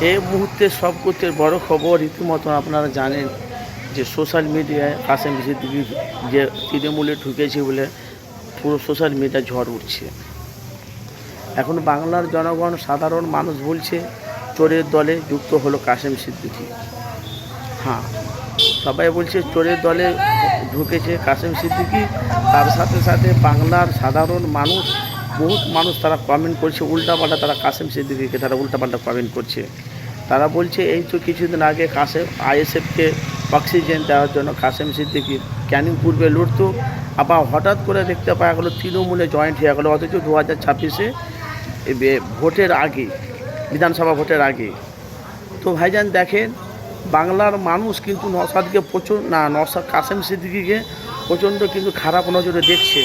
এই মুহূর্তে সবচেয়ে বড় খবর রীতিমতো আপনারা জানেন যে সোশ্যাল মিডিয়ায় কাসেম সিদ্দিকী যে তৃণমূলে ঢুকেছে বলে পুরো সোশ্যাল মিডিয়া ঝড় উঠছে। এখন বাংলার জনগণ সাধারণ মানুষ বলছে চোরের দলে যুক্ত হলো কাসেম সিদ্দিকী। হ্যাঁ, সবাই বলছে চোরের দলে ঢুকেছে কাসেম সিদ্দিকী। তার সাথে সাথে বাংলার সাধারণ মানুষ, বহুত মানুষ তারা কমেন্ট করছে উল্টাপাল্টা, তারা কাসেম সিদ্দিকীকে তারা উল্টাপাল্টা কমেন্ট করছে। তারা বলছে এই তো কিছুদিন আগে আইএসএফকে অক্সিজেন দেওয়ার জন্য কাসেম সিদ্দিকী ক্যানিং পূর্বে লড়তো, আবার হঠাৎ করে দেখতে পাওয়া গেলো তৃণমূলে জয়েন্ট হয়ে গেলো, অথচ 2026-এ ভোটের আগে, বিধানসভা ভোটের আগে। তো ভাইজান দেখেন, বাংলার মানুষ কিন্তু নওশাদকে কাসেম সিদ্দিকীকে প্রচণ্ড কিন্তু খারাপ নজরে দেখছে,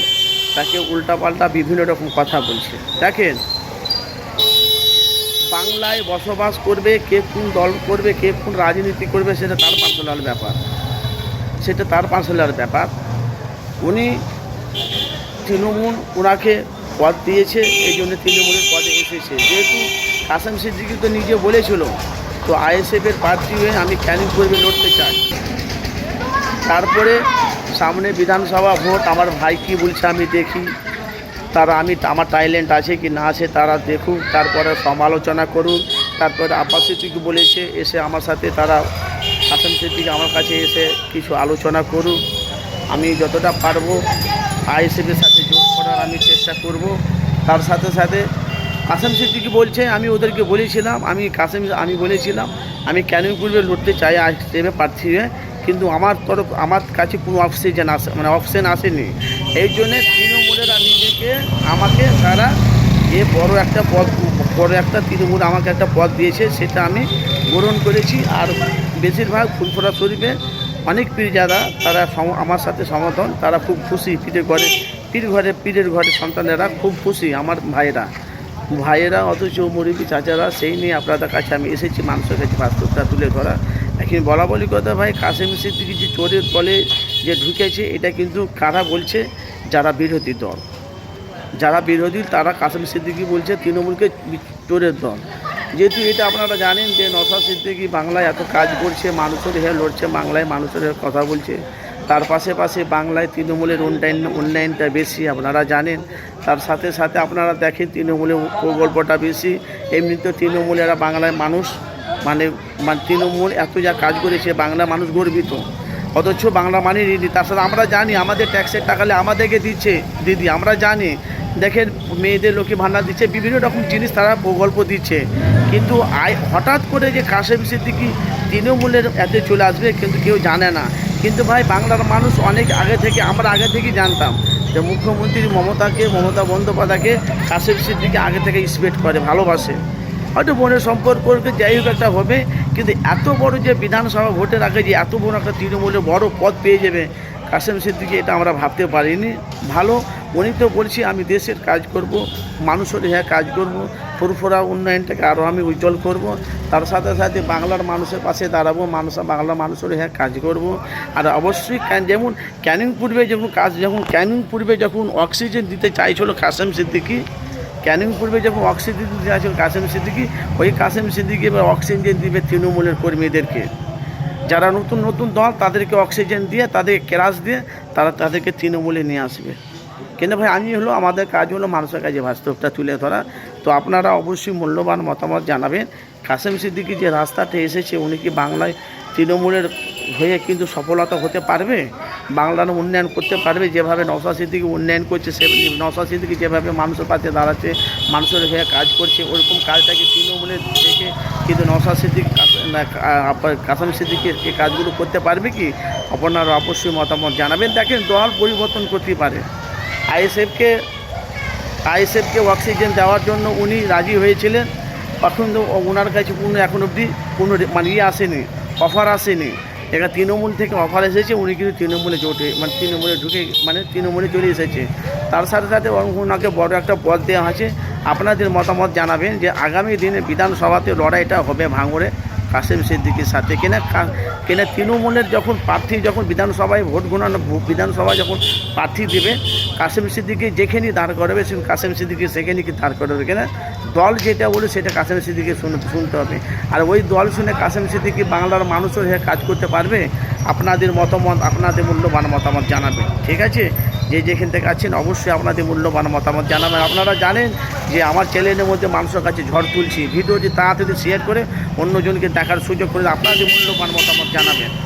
তাকে উল্টাপাল্টা বিভিন্ন রকম কথা বলছে। দেখেন, বাংলায় বসবাস করবে, কে কোন দল করবে, কে কোন রাজনীতি করবে, সেটা তার পার্সোনাল ব্যাপার। উনি তৃণমূল ওনাকে পদ দিয়েছে, এই জন্য তৃণমূলের পদে এসেছে। যেহেতু কাসেম সিদ্দিকী তো নিজে বলেছিল তো আইএসএফের প্রার্থী হয়ে আমি ক্যানিং পূর্বে লড়তে চাই। তারপরে সামনে বিধানসভা ভোট, আমার ভাই কী বলছে আমি দেখি, আমার ট্যালেন্ট আছে কি না আছে তারা দেখুক, তারপরে সমালোচনা করুক। তারপরে আব্বাস সিদ্দিকী বলেছে এসে আমার সাথে তারা কাসেম সিদ্দিকী আমার কাছে এসে কিছু আলোচনা করুক, আমি যতটা পারবো আইএসএফের সাথে যোগ করার আমি চেষ্টা করব। তার সাথে সাথে কাসেম সিদ্দিকী বলছে আমি ওদেরকে বলেছিলাম, আমি বলেছিলাম আমি ক্যানিং পূর্বে লড়তে চাই আইএসএফের প্রার্থী হয়ে, কিন্তু আমার কাছে কোনো অপশন আসেনি। এই জন্যে তৃণমূলেরা আমাকে তারা বড় একটা তৃণমূল আমাকে একটা পদ দিয়েছে, সেটা আমি গ্রহণ করেছি। আর বেশিরভাগ ফুলফোড়া শরীফে অনেক পীরজাদা তারা আমার সাথে সমর্থন, তারা খুব খুশি। পীরের ঘরে সন্তানেরা খুব খুশি, আমার ভাইয়েরা অথচ মুরব্বী চাচারা, সেই নিয়ে আপনাদের কাছে আমি এসেছি, মানুষের কাছে বাস্তবটা তুলে ধরা। এখন বলি কথা ভাই, কাসেম সিদ্দিকী যে চোরের দলে যে ঢুকেছে, এটা কিন্তু কারা বলছে? যারা বিরোধী তারা কাসেম সিদ্দিকী বলছে তৃণমূলকে চোরের দল। যেহেতু এটা আপনারা জানেন যে নওশাদ সিদ্দিকী বাংলায় এত কাজ করছে, মানুষের হয়ে লড়ছে, বাংলায় মানুষের কথা বলছে, তার পাশে বাংলায় তৃণমূলের উন্নয়নটা বেশি আপনারা জানেন। তার সাথে সাথে আপনারা দেখেন তৃণমূলের প্রকল্পটা বেশি। এমনিতে তৃণমূলেরা বাংলায় মানুষ মানে তৃণমূল এত যা কাজ করেছে, বাংলা মানুষ গর্বিত, অথচ বাংলা মানেনি। তার সাথে আমরা জানি আমাদের ট্যাক্সের টাকালে আমাদেরকে দিচ্ছে দিদি, আমরা জানি। দেখেন, মেয়েদের লক্ষ্মী ভাণ্ডার দিচ্ছে, বিভিন্ন রকম জিনিস তারা প্রকল্প দিচ্ছে, কিন্তু হঠাৎ করে যে কাসেম সিদ্দিকী তৃণমূলের এতে চলে আসবে কিন্তু কেউ জানে না। কিন্তু ভাই, বাংলার মানুষ আমরা আগে থেকেই জানতাম যে মুখ্যমন্ত্রী মমতা বন্দ্যোপাধ্যায়কে কাসেম সিদ্দিকী আগে থেকে এক্সপেক্ট করে, ভালোবাসে। হয়তো বোনের সম্পর্কে যাই হোক একটা হবে, কিন্তু এত বড় যে বিধানসভা ভোটের আগে যে এত বড় একটা তৃণমূলের বড় পদ পেয়ে যাবে কাসেম সিদ্দিকী, এটা আমরা ভাবতে পারিনি। ভালো, উনি তো বলছি আমি দেশের কাজ করব, মানুষের হ্যাঁ কাজ করব, ফুরফুরা উন্নয়নটাকে আরও আমি উজ্জ্বল করব। তার সাথে সাথে বাংলার মানুষের পাশে দাঁড়াবো, বাংলার মানুষের হ্যাঁ কাজ করব। আর অবশ্যই যেমন ক্যানিং পূর্বে যখন অক্সিজেন দিতে চাইছিল কাসেম সিদ্দিকী, কাসেম সিদ্দিকী এবার অক্সিজেন দিবে তৃণমূলের কর্মীদেরকে, যারা নতুন দল তাদেরকে অক্সিজেন দিয়ে, তাদেরকে ক্রাশ দিয়ে তাদেরকে তৃণমূলে নিয়ে আসবে। কেন ভাই, আমাদের কাজ হলো মানুষের কাছে বাস্তবটা তুলে ধরা। তো আপনারা অবশ্যই মূল্যবান মতামত জানাবেন। কাসেম সিদ্দিকী যে রাস্তাতে এসেছে, উনি কি বাংলায় তৃণমূলের হয়ে কিন্তু সফলতা হতে পারবে, বাংলার উন্নয়ন করতে পারবে? যেভাবে নওশাদ সিদ্দিকী উন্নয়ন করছে, নওশাদ সিদ্দিকী যেভাবে মানুষের পাশে দাঁড়াচ্ছে, মানুষের হয়ে কাজ করছে, ওরকম কাজটাকে তৃণমূলের থেকে কিন্তু নওশাদ সিদ্দিকী কাসেম সিদ্দিকী এই কাজগুলো করতে পারবে কি? আপনারা অবশ্যই মতামত জানাবেন। দেখেন, দল পরিবর্তন করতে পারে। আইএসএফকে অক্সিজেন দেওয়ার জন্য উনি রাজি হয়েছিলেন, এখন তো ওনার কাছে এখন অবধি কোনো আসেনি, অফার আসেনি। এখানে তৃণমূল থেকে অফার এসেছে, উনি কিন্তু তৃণমূলে তৃণমূলে চলে এসেছে। তার সাথে সাথে ওনাকে বড় একটা পদ দেওয়া আছে। আপনাদের মতামত জানাবেন যে আগামী দিনে বিধানসভাতে লড়াইটা হবে ভাঙড়ে কাসেম সিদ্দিকীর সাথে কেনা তৃণমূলের যখন প্রার্থী যখন বিধানসভায় ভোট গণনা বিধানসভায় যখন প্রার্থী দেবে কাসেম সিদ্দিকী যেখানেই দাঁড় করাবে সে কাসেম সিদ্দিকী সেখানেই কি দাঁড় করাবে কেনা দল যেটা বলে সেটা কাসেম সিদ্দিকী শুনতে হবে। আর ওই দল শুনে কাসেম সিদ্দিকী বাংলার মানুষের হয়ে কাজ করতে পারবে? আপনাদের মতামত, আপনাদের মূল্যবান মতামত জানাবেন। ঠিক আছে, যে যেখান থেকে আছেন অবশ্যই আপনাদের মূল্যবান মতামত জানাবেন। আপনারা জানেন যে আমার চ্যানেলের মধ্যে মানুষের কাছে ঝড় তুলছি, ভিডিওটি তাড়াতাড়ি শেয়ার করে অন্যজনকে দেখার সুযোগ করে আপনাদের মূল্যবান মতামত জানাবেন।